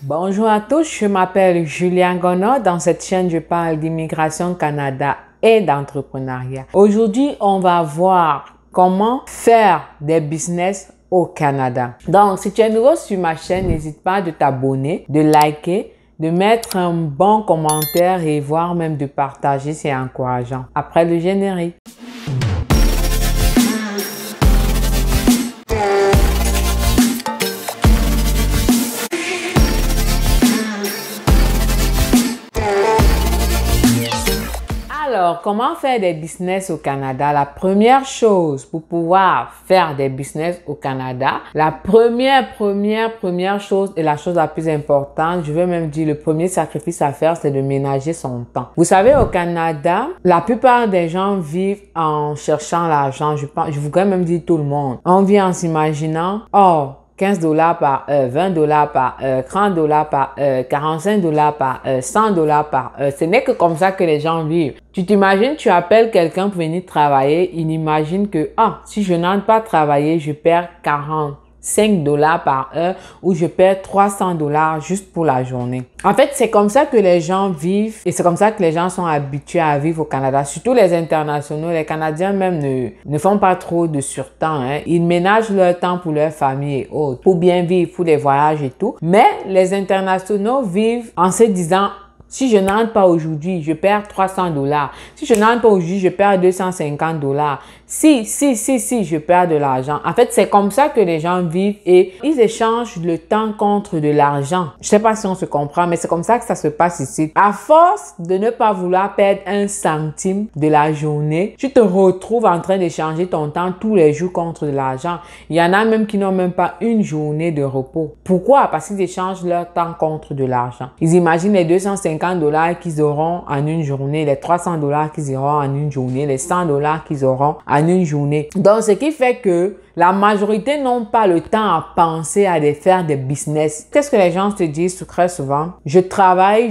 Bonjour à tous, je m'appelle Julien Gonod. Dans cette chaîne, je parle d'immigration Canada et d'entrepreneuriat. Aujourd'hui, on va voir comment faire des business au Canada. Donc, si tu es nouveau sur ma chaîne, n'hésite pas de t'abonner, de liker, de mettre un bon commentaire et voire même de partager, c'est encourageant. Après le générique. Alors, comment faire des business au Canada? La première chose pour pouvoir faire des business au Canada, la première chose et la chose la plus importante, je vais même dire le premier sacrifice à faire, c'est de ménager son temps. Vous savez, au Canada, la plupart des gens vivent en cherchant l'argent. Je voudrais même dire tout le monde. On vit en s'imaginant, oh, $15 par heure, $20 par heure, $30 par heure, $45 par heure, $100 par heure. Ce n'est que comme ça que les gens vivent. Tu t'imagines, tu appelles quelqu'un pour venir travailler, il imagine que, si je n'entre pas travailler, je perds $45 par heure ou je perds $300 juste pour la journée. En fait, c'est comme ça que les gens vivent et c'est comme ça que les gens sont habitués à vivre au Canada. Surtout les internationaux, les Canadiens même ne font pas trop de surtemps. Ils ménagent leur temps pour leur famille et autres, pour bien vivre, pour les voyages et tout. Mais les internationaux vivent en se disant, si je n'entre pas aujourd'hui, je perds $300. Si je n'entre pas aujourd'hui, je perds $250. Si, je perds de l'argent. En fait, c'est comme ça que les gens vivent et ils échangent le temps contre de l'argent. Je sais pas si on se comprend, mais c'est comme ça que ça se passe ici. À force de ne pas vouloir perdre un centime de la journée, tu te retrouves en train d'échanger ton temps tous les jours contre de l'argent. Il y en a même qui n'ont même pas une journée de repos. Pourquoi? Parce qu'ils échangent leur temps contre de l'argent. Ils imaginent les $250 qu'ils auront en une journée, les $300 qu'ils auront en une journée, les $100 qu'ils auront en une journée. Donc, ce qui fait que la majorité n'ont pas le temps à penser à faire des business. Qu'est-ce que les gens se disent très souvent? Je travaille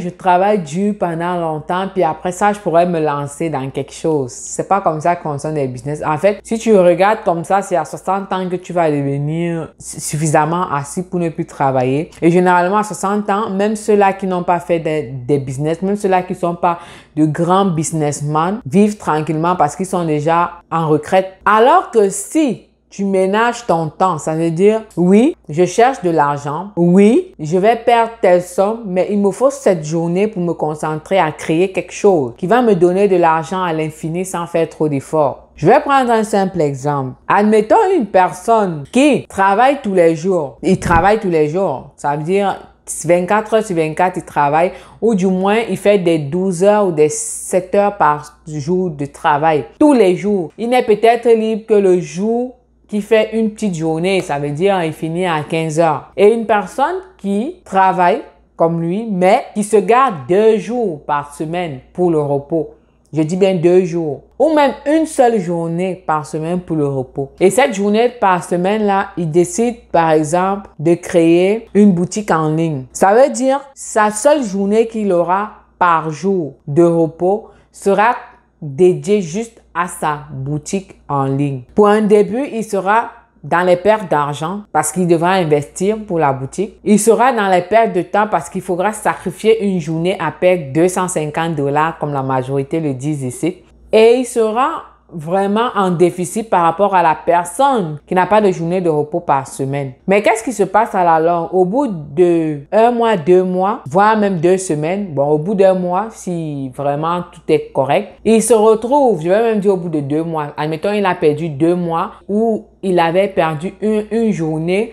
dur pendant longtemps, puis après ça, je pourrais me lancer dans quelque chose. C'est pas comme ça qu'on fonctionne des business. En fait, si tu regardes comme ça, c'est à 60 ans que tu vas devenir suffisamment assis pour ne plus travailler. Et généralement, à 60 ans, même ceux-là qui n'ont pas fait des business, même ceux-là qui ne sont pas de grands businessmen, vivent tranquillement parce qu'ils sont déjà en retraite. Alors que si tu ménages ton temps, ça veut dire, oui, je cherche de l'argent, oui, je vais perdre telle somme, mais il me faut cette journée pour me concentrer à créer quelque chose qui va me donner de l'argent à l'infini sans faire trop d'efforts. Je vais prendre un simple exemple. Admettons une personne qui travaille tous les jours. Il travaille tous les jours. Ça veut dire 24 heures sur 24, il travaille ou du moins il fait des 12 heures ou des 7 heures par jour de travail. Tous les jours. Il n'est peut-être libre que le jour qui fait une petite journée, ça veut dire il finit à 15 heures. Et une personne qui travaille comme lui, mais qui se garde 2 jours par semaine pour le repos. Je dis bien 2 jours. Ou même une seule journée par semaine pour le repos. Et cette journée par semaine-là, il décide par exemple de créer une boutique en ligne. Ça veut dire sa seule journée qu'il aura par jour de repos sera dédiée juste à sa boutique en ligne. Pour un début, il sera dans les pertes d'argent parce qu'il devra investir pour la boutique. Il sera dans les pertes de temps parce qu'il faudra sacrifier une journée à perdre $250 comme la majorité le disent ici. Et il sera vraiment en déficit par rapport à la personne qui n'a pas de journée de repos par semaine. Mais qu'est-ce qui se passe à la longue? Au bout de 1 mois, 2 mois, voire même 2 semaines, au bout d'1 mois, si vraiment tout est correct, il se retrouve, je vais même dire au bout de 2 mois, admettons il a perdu 2 mois où il avait perdu une journée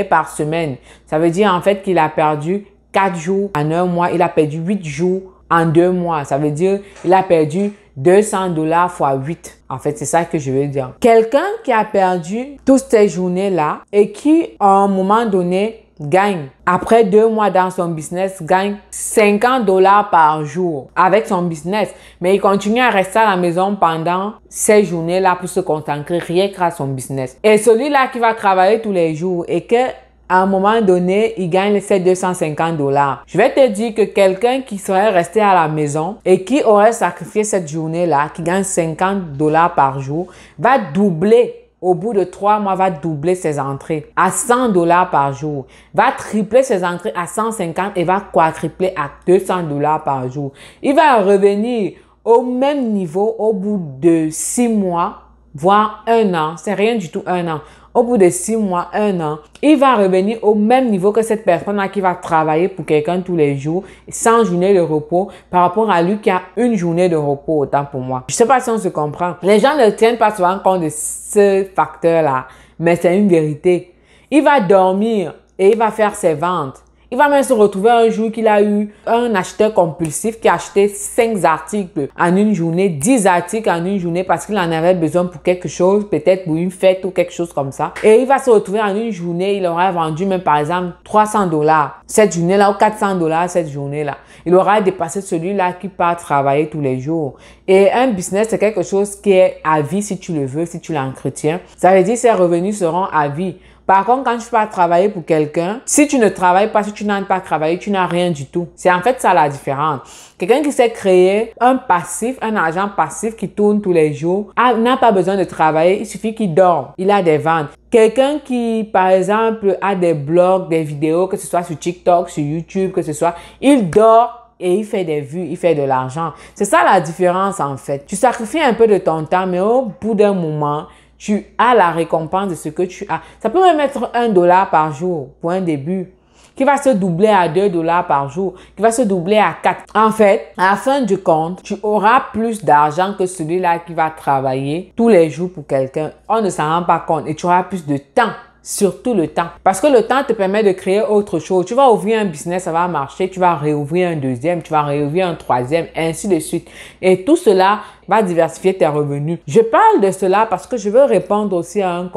par semaine. Ça veut dire en fait qu'il a perdu 4 jours en 1 mois, il a perdu 8 jours en 2 mois. Ça veut dire il a perdu $200 fois 8. En fait, c'est ça que je veux dire. Quelqu'un qui a perdu toutes ces journées-là et qui, à un moment donné, gagne, après 2 mois dans son business, gagne $50 par jour avec son business. Mais il continue à rester à la maison pendant ces journées-là pour se concentrer rien qu'à son business. Et celui-là qui va travailler tous les jours et que à un moment donné, il gagne ces $250. Je vais te dire que quelqu'un qui serait resté à la maison et qui aurait sacrifié cette journée-là, qui gagne $50 par jour, va doubler au bout de 3 mois, va doubler ses entrées à 100 $ par jour, va tripler ses entrées à 150 et va quadrupler à 200 $ par jour. Il va revenir au même niveau au bout de 6 mois, voire 1 an. C'est rien du tout 1 an. Au bout de 6 mois, 1 an, il va revenir au même niveau que cette personne-là qui va travailler pour quelqu'un tous les jours, sans journée de repos, par rapport à lui qui a une journée de repos, autant pour moi. Je ne sais pas si on se comprend. Les gens ne tiennent pas souvent compte de ce facteur-là, mais c'est une vérité. Il va dormir et il va faire ses ventes. Il va même se retrouver un jour qu'il a eu un acheteur compulsif qui a acheté 5 articles en une journée, 10 articles en une journée parce qu'il en avait besoin pour quelque chose, peut-être pour une fête ou quelque chose comme ça. Et il va se retrouver en une journée, il aura vendu même par exemple 300 $ cette journée-là ou 400 $ cette journée-là. Il aura dépassé celui-là qui part travailler tous les jours. Et un business, c'est quelque chose qui est à vie si tu le veux, si tu l'entretiens. Ça veut dire que ses revenus seront à vie. Par contre, quand tu pars travailler pour quelqu'un, si tu ne travailles pas, si tu n'as pas travaillé, tu n'as rien du tout. C'est en fait ça la différence. Quelqu'un qui sait créer un passif, un argent passif qui tourne tous les jours, n'a pas besoin de travailler, il suffit qu'il dorme. Il a des ventes. Quelqu'un qui, par exemple, a des blogs, des vidéos, que ce soit sur TikTok, sur YouTube, que ce soit, il dort et il fait des vues, il fait de l'argent. C'est ça la différence en fait. Tu sacrifies un peu de ton temps, mais au bout d'un moment, tu as la récompense de ce que tu as. Ça peut même être 1 $ par jour pour un début, qui va se doubler à 2 $ par jour, qui va se doubler à 4. En fait, à la fin du compte, tu auras plus d'argent que celui-là qui va travailler tous les jours pour quelqu'un. On ne s'en rend pas compte et tu auras plus de temps. Surtout le temps. Parce que le temps te permet de créer autre chose. Tu vas ouvrir un business, ça va marcher. Tu vas réouvrir un deuxième, tu vas réouvrir un troisième, ainsi de suite. Et tout cela va diversifier tes revenus. Je parle de cela parce que je veux répondre aussi à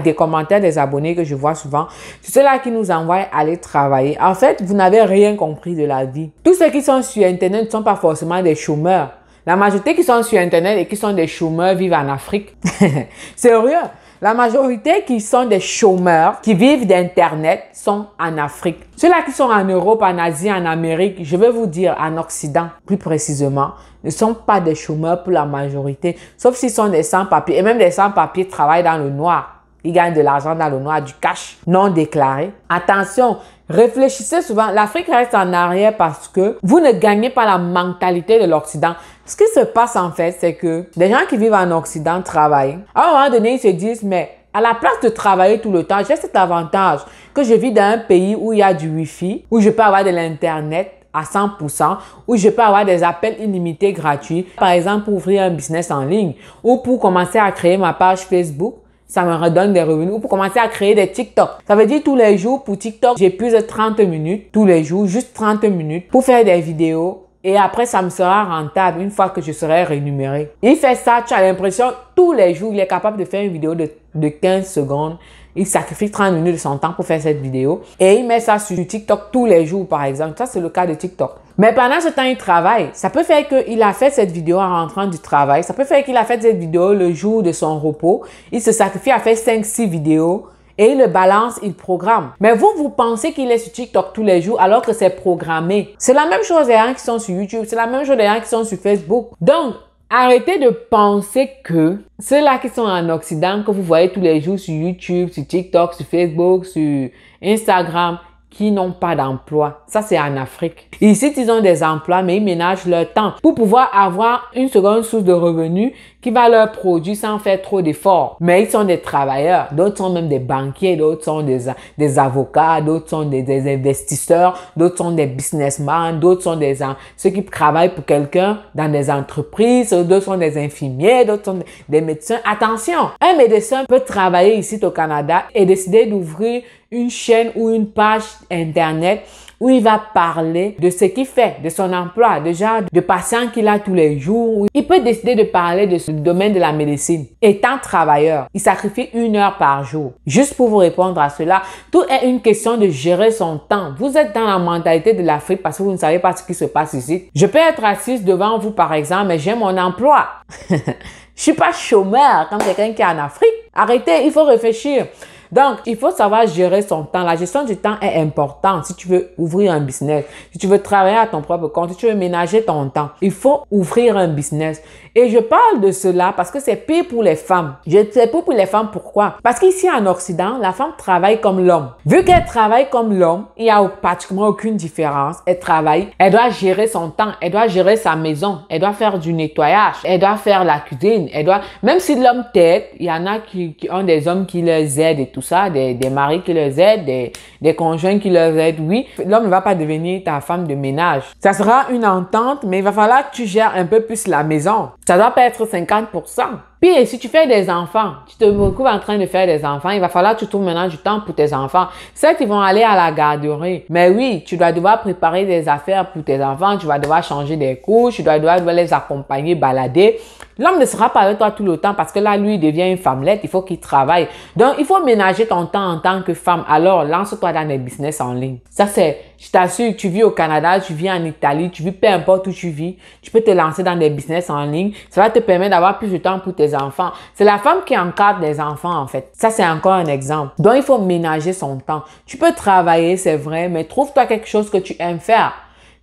des commentaires des abonnés que je vois souvent. C'est ceux-là qui nous envoient aller travailler. En fait, vous n'avez rien compris de la vie. Tous ceux qui sont sur Internet ne sont pas forcément des chômeurs. La majorité qui sont sur Internet et qui sont des chômeurs vivent en Afrique. Sérieux? La majorité qui sont des chômeurs, qui vivent d'Internet, sont en Afrique. Ceux-là qui sont en Europe, en Asie, en Amérique, je veux vous dire en Occident, plus précisément, ne sont pas des chômeurs pour la majorité, sauf s'ils sont des sans-papiers. Et même des sans-papiers travaillent dans le noir. Ils gagnent de l'argent dans le noir, du cash non déclaré. Attention, réfléchissez souvent. L'Afrique reste en arrière parce que vous ne gagnez pas la mentalité de l'Occident. Ce qui se passe en fait, c'est que des gens qui vivent en Occident travaillent. À un moment donné, ils se disent, mais à la place de travailler tout le temps, j'ai cet avantage que je vis dans un pays où il y a du Wi-Fi, où je peux avoir de l'Internet à 100%, où je peux avoir des appels illimités gratuits. Par exemple, pour ouvrir un business en ligne ou pour commencer à créer ma page Facebook. Ça me redonne des revenus. Ou pour commencer à créer des TikTok. Ça veut dire tous les jours pour TikTok, j'ai plus de 30 minutes. Tous les jours, juste 30 minutes pour faire des vidéos. Et après, ça me sera rentable une fois que je serai rémunéré. Il fait ça, tu as l'impression, tous les jours, il est capable de faire une vidéo de 15 secondes. Il sacrifie 30 minutes de son temps pour faire cette vidéo. Et il met ça sur TikTok tous les jours, par exemple. Ça, c'est le cas de TikTok. Mais pendant ce temps, il travaille. Ça peut faire qu'il a fait cette vidéo en rentrant du travail. Ça peut faire qu'il a fait cette vidéo le jour de son repos. Il se sacrifie à faire 5-6 vidéos. Et il le balance, il programme. Mais vous pensez qu'il est sur TikTok tous les jours alors que c'est programmé. C'est la même chose des gens qui sont sur YouTube. C'est la même chose des gens qui sont sur Facebook. Donc, arrêtez de penser que ceux-là qui sont en Occident, que vous voyez tous les jours sur YouTube, sur TikTok, sur Facebook, sur Instagram, qui n'ont pas d'emploi. Ça, c'est en Afrique. Ici, ils ont des emplois, mais ils ménagent leur temps pour pouvoir avoir une seconde source de revenus qui va leur produire sans faire trop d'efforts. Mais ils sont des travailleurs. D'autres sont même des banquiers, d'autres sont des avocats, d'autres sont des investisseurs, d'autres sont des businessmen, d'autres sont ceux qui travaillent pour quelqu'un dans des entreprises, d'autres sont des infirmiers, d'autres sont des médecins. Attention, un médecin peut travailler ici au Canada et décider d'ouvrir une chaîne ou une page Internet où il va parler de ce qu'il fait, de son emploi, de genre de patients qu'il a tous les jours. Il peut décider de parler de ce domaine de la médecine. Étant travailleur, il sacrifie 1 heure par jour. Juste pour vous répondre à cela, tout est une question de gérer son temps. Vous êtes dans la mentalité de l'Afrique parce que vous ne savez pas ce qui se passe ici. Je peux être assise devant vous par exemple, mais j'ai mon emploi. Je suis pas chômeur comme quelqu'un qui est en Afrique. Arrêtez, il faut réfléchir. Donc, il faut savoir gérer son temps. La gestion du temps est importante si tu veux ouvrir un business, si tu veux travailler à ton propre compte, si tu veux ménager ton temps. Il faut ouvrir un business. Et je parle de cela parce que c'est pire pour les femmes. C'est pire pour les femmes, pourquoi? Parce qu'ici en Occident, la femme travaille comme l'homme. Vu qu'elle travaille comme l'homme, il n'y a pratiquement aucune différence. Elle travaille, elle doit gérer son temps, elle doit gérer sa maison, elle doit faire du nettoyage, elle doit faire la cuisine, elle doit... Même si l'homme t'aide, il y en a qui ont des hommes qui les aident et tout ça, des maris qui les aident, des conjoints qui les aident, oui. L'homme ne va pas devenir ta femme de ménage. Ça sera une entente, mais il va falloir que tu gères un peu plus la maison. Ça doit pas être 50%. Puis, si tu fais des enfants, tu te retrouves en train de faire des enfants, il va falloir que tu trouves maintenant du temps pour tes enfants. Certes, ils vont aller à la garderie, mais oui, tu dois devoir préparer des affaires pour tes enfants, tu vas devoir changer des couches, tu dois devoir les accompagner, balader. L'homme ne sera pas avec toi tout le temps parce que là, lui, il devient une femmelette, il faut qu'il travaille. Donc, il faut ménager ton temps en tant que femme. Alors, lance-toi dans des business en ligne. Ça, c'est, je t'assure, tu vis au Canada, tu vis en Italie, tu vis peu importe où tu vis, tu peux te lancer dans des business en ligne. Ça va te permettre d'avoir plus de temps pour tes enfants. C'est la femme qui encadre les enfants, en fait. Ça, c'est encore un exemple. Donc, il faut ménager son temps. Tu peux travailler, c'est vrai, mais trouve-toi quelque chose que tu aimes faire.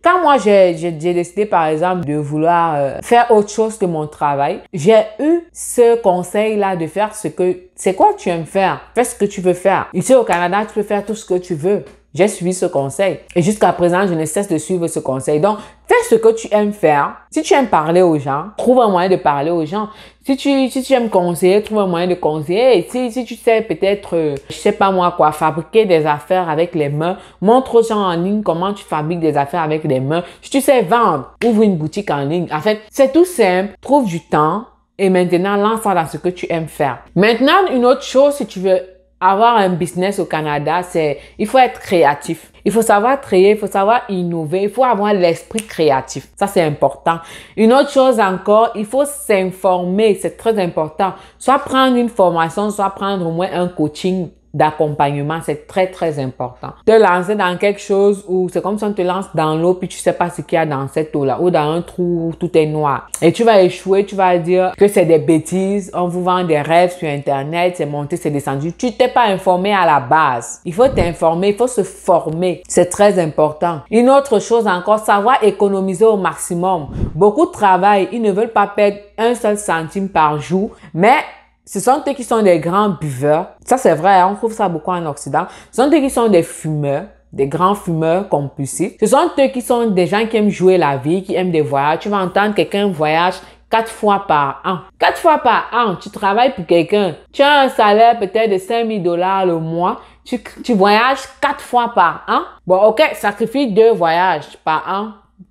Quand moi, j'ai décidé, par exemple, de vouloir faire autre chose que mon travail, j'ai eu ce conseil-là de faire c'est quoi tu aimes faire? Fais ce que tu veux faire. Ici au Canada, tu peux faire tout ce que tu veux. J'ai suivi ce conseil. Et jusqu'à présent, je ne cesse de suivre ce conseil. Donc, fais ce que tu aimes faire. Si tu aimes parler aux gens, trouve un moyen de parler aux gens. Si tu aimes conseiller, trouve un moyen de conseiller. Et si tu sais peut-être, je sais pas moi quoi, fabriquer des affaires avec les mains, montre aux gens en ligne comment tu fabriques des affaires avec les mains. Si tu sais vendre, ouvre une boutique en ligne. En fait, c'est tout simple. Trouve du temps et maintenant, lance-toi dans ce que tu aimes faire. Maintenant, une autre chose, si tu veux avoir un business au Canada, il faut être créatif. Il faut savoir créer, il faut savoir innover, il faut avoir l'esprit créatif. Ça, c'est important. Une autre chose encore, il faut s'informer, c'est très important. Soit prendre une formation, soit prendre au moins un coaching d'accompagnement, c'est très, très important. Te lancer dans quelque chose où c'est comme si on te lance dans l'eau puis tu sais pas ce qu'il y a dans cette eau-là ou dans un trou où tout est noir. Et tu vas échouer, tu vas dire que c'est des bêtises, on vous vend des rêves sur Internet, c'est monté, c'est descendu. Tu t'es pas informé à la base. Il faut t'informer, il faut se former. C'est très important. Une autre chose encore, savoir économiser au maximum. Beaucoup travaillent, ils ne veulent pas perdre un seul centime par jour, mais ce sont eux qui sont des grands buveurs. Ça, c'est vrai, on trouve ça beaucoup en Occident. Ce sont eux qui sont des fumeurs, des grands fumeurs compulsifs. Ce sont eux qui sont des gens qui aiment jouer la vie, qui aiment des voyages. Tu vas entendre quelqu'un voyage 4 fois par an. 4 fois par an, tu travailles pour quelqu'un. Tu as un salaire peut-être de 5 000 $ le mois. Tu voyages 4 fois par an. Bon, ok, sacrifie 2 voyages par an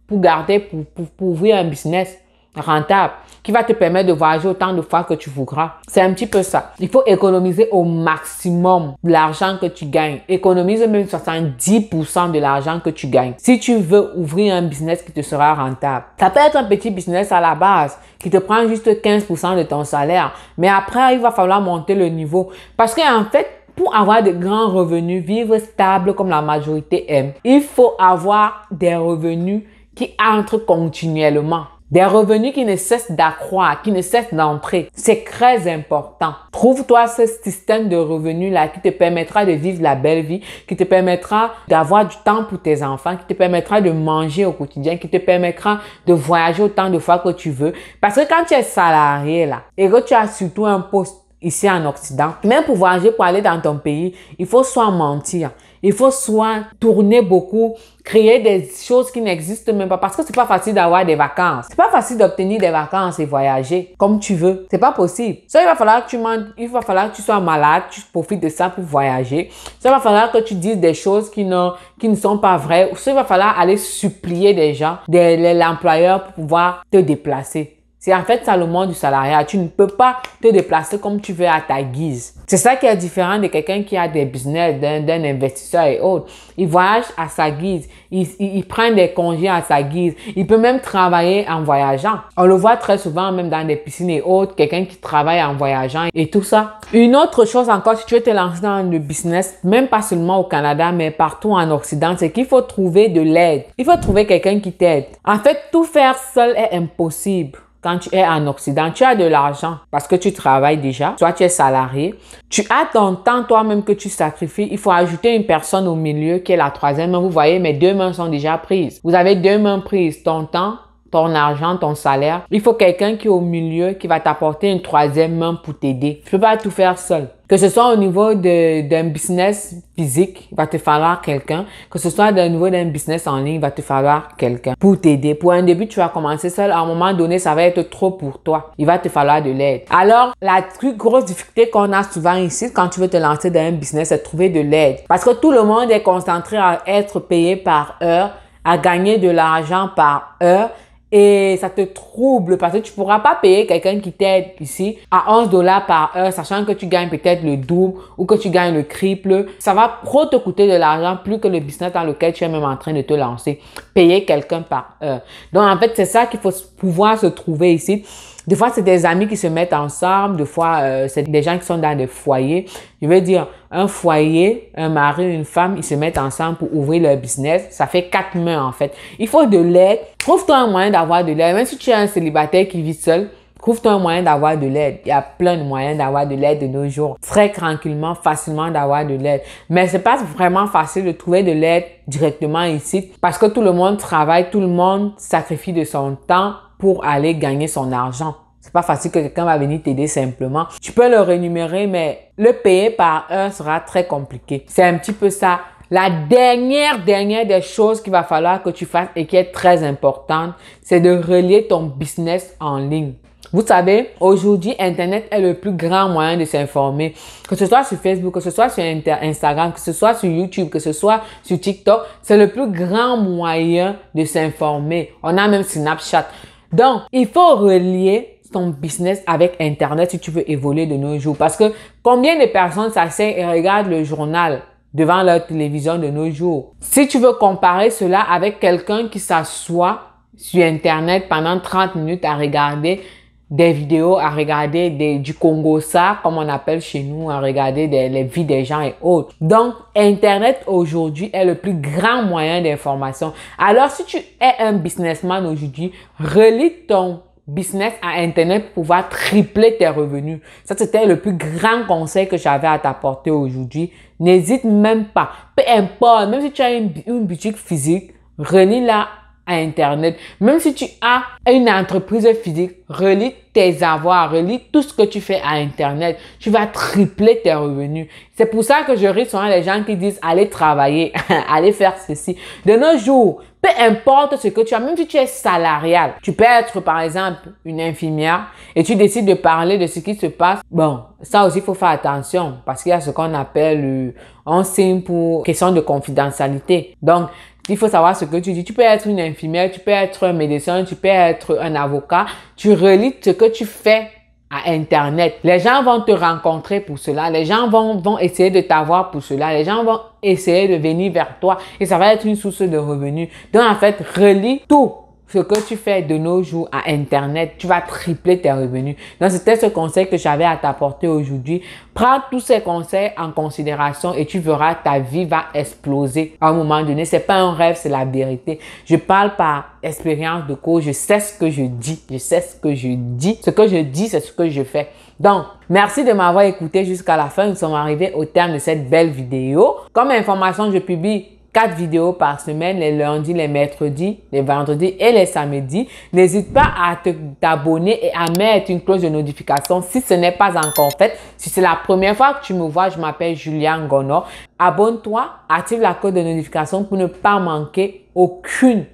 pour garder, pour ouvrir un business rentable qui va te permettre de voyager autant de fois que tu voudras. C'est un petit peu ça. Il faut économiser au maximum l'argent que tu gagnes. Économise même 70% de l'argent que tu gagnes. Si tu veux ouvrir un business qui te sera rentable. Ça peut être un petit business à la base qui te prend juste 15% de ton salaire. Mais après, il va falloir monter le niveau. Parce qu'en fait, pour avoir de grands revenus, vivre stable comme la majorité aime, il faut avoir des revenus qui entrent continuellement. Des revenus qui ne cessent d'accroître, qui ne cessent d'entrer. C'est très important. Trouve-toi ce système de revenus-là qui te permettra de vivre la belle vie, qui te permettra d'avoir du temps pour tes enfants, qui te permettra de manger au quotidien, qui te permettra de voyager autant de fois que tu veux. Parce que quand tu es salarié là, et que tu as surtout un poste ici en Occident, même pour voyager, pour aller dans ton pays, il faut soit mentir, il faut soit tourner beaucoup, créer des choses qui n'existent même pas parce que c'est pas facile d'avoir des vacances. C'est pas facile d'obtenir des vacances et voyager comme tu veux. C'est pas possible. Ça, il va falloir que tu manges, il va falloir que tu sois malade, tu profites de ça pour voyager. Ça, il va falloir que tu dises des choses qui ne sont pas vraies. Ça, il va falloir aller supplier des gens, l'employeur pour pouvoir te déplacer. C'est en fait ça le monde du salariat. Tu ne peux pas te déplacer comme tu veux à ta guise. C'est ça qui est différent de quelqu'un qui a des business, d'un investisseur et autres. Il voyage à sa guise. Il prend des congés à sa guise. Il peut même travailler en voyageant. On le voit très souvent même dans des piscines et autres. Quelqu'un qui travaille en voyageant et tout ça. Une autre chose encore, si tu veux te lancer dans le business, même pas seulement au Canada, mais partout en Occident, c'est qu'il faut trouver de l'aide. Il faut trouver quelqu'un qui t'aide. En fait, tout faire seul est impossible. quand tu es en Occident, tu as de l'argent parce que tu travailles déjà, soit tu es salarié. Tu as ton temps toi-même que tu sacrifies. Il faut ajouter une personne au milieu qui est la troisième main. Vous voyez, mes deux mains sont déjà prises. Vous avez deux mains prises, ton temps, ton argent, ton salaire. Il faut quelqu'un qui est au milieu, qui va t'apporter une troisième main pour t'aider. Tu ne peux pas tout faire seul. Que ce soit au niveau d'un business physique, il va te falloir quelqu'un. Que ce soit au niveau d'un business en ligne, il va te falloir quelqu'un pour t'aider. Pour un début, tu vas commencer seul. À un moment donné, ça va être trop pour toi. Il va te falloir de l'aide. Alors, la plus grosse difficulté qu'on a souvent ici, quand tu veux te lancer dans un business, c'est de trouver de l'aide. Parce que tout le monde est concentré à être payé par heure, à gagner de l'argent par heure. Et ça te trouble parce que tu pourras pas payer quelqu'un qui t'aide ici à 11 $ par heure, sachant que tu gagnes peut-être le double ou que tu gagnes le triple. Ça va trop te coûter de l'argent plus que le business dans lequel tu es même en train de te lancer. Payer quelqu'un par heure. Donc, en fait, c'est ça qu'il faut pouvoir se trouver ici. Des fois, c'est des amis qui se mettent ensemble. Des fois, c'est des gens qui sont dans des foyers. Je veux dire, un foyer, un mari, une femme, ils se mettent ensemble pour ouvrir leur business. Ça fait 4 mains, en fait. Il faut de l'aide. Trouve-toi un moyen d'avoir de l'aide. Même si tu es un célibataire qui vit seul, trouve-toi un moyen d'avoir de l'aide. Il y a plein de moyens d'avoir de l'aide de nos jours. Très tranquillement, facilement d'avoir de l'aide. Mais c'est pas vraiment facile de trouver de l'aide directement ici parce que tout le monde travaille, tout le monde sacrifie de son temps pour aller gagner son argent. C'est pas facile que quelqu'un va venir t'aider simplement. Tu peux le rémunérer, mais le payer par heure sera très compliqué. C'est un petit peu ça. La dernière des choses qu'il va falloir que tu fasses et qui est très importante, c'est de relier ton business en ligne. Vous savez, aujourd'hui, Internet est le plus grand moyen de s'informer. Que ce soit sur Facebook, que ce soit sur Instagram, que ce soit sur YouTube, que ce soit sur TikTok, c'est le plus grand moyen de s'informer. On a même Snapchat. Donc, il faut relier ton business avec Internet si tu veux évoluer de nos jours. Parce que combien de personnes s'asseyent et regardent le journal devant leur télévision de nos jours? Si tu veux comparer cela avec quelqu'un qui s'assoit sur Internet pendant 30 minutes à regarder des vidéos, à regarder du Congo-ça, comme on appelle chez nous, à regarder les vies des gens et autres. Donc, Internet aujourd'hui est le plus grand moyen d'information. Alors, si tu es un businessman aujourd'hui, relie ton business à Internet pour pouvoir tripler tes revenus. Ça, c'était le plus grand conseil que j'avais à t'apporter aujourd'hui. N'hésite même pas. Peu importe, même si tu as une boutique physique, relie-la à Internet. Même si tu as une entreprise physique, relie tes avoirs, relie tout ce que tu fais à Internet. Tu vas tripler tes revenus. C'est pour ça que je ris souvent les gens qui disent allez travailler, allez faire ceci. De nos jours, peu importe ce que tu as, même si tu es salarial, tu peux être par exemple une infirmière et tu décides de parler de ce qui se passe. Bon, ça aussi, il faut faire attention parce qu'il y a ce qu'on appelle un signe pour question de confidentialité. Donc, il faut savoir ce que tu dis. Tu peux être une infirmière, tu peux être un médecin, tu peux être un avocat. Tu relis ce que tu fais à Internet. Les gens vont te rencontrer pour cela. Les gens vont essayer de t'avoir pour cela. Les gens vont essayer de venir vers toi et ça va être une source de revenus. Donc, en fait, relis tout ce que tu fais de nos jours à Internet. Tu vas tripler tes revenus. Donc, c'était ce conseil que j'avais à t'apporter aujourd'hui. Prends tous ces conseils en considération et tu verras ta vie va exploser à un moment donné. C'est pas un rêve, c'est la vérité. Je parle par expérience de coach. Je sais ce que je dis. Je sais ce que je dis. Ce que je dis, c'est ce que je fais. Donc, merci de m'avoir écouté jusqu'à la fin. Nous sommes arrivés au terme de cette belle vidéo. Comme information, je publie 4 vidéos par semaine, les lundis, les mercredis, les vendredis et les samedis. N'hésite pas à t'abonner et à mettre une cloche de notification si ce n'est pas encore fait. Si c'est la première fois que tu me vois, je m'appelle Juliane Gonor. Abonne-toi, active la cloche de notification pour ne pas manquer aucune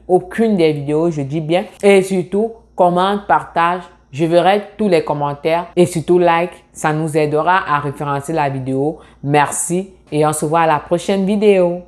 des vidéos, je dis bien. Et surtout, commente, partage. Je verrai tous les commentaires et surtout like. Ça nous aidera à référencer la vidéo. Merci et on se voit à la prochaine vidéo.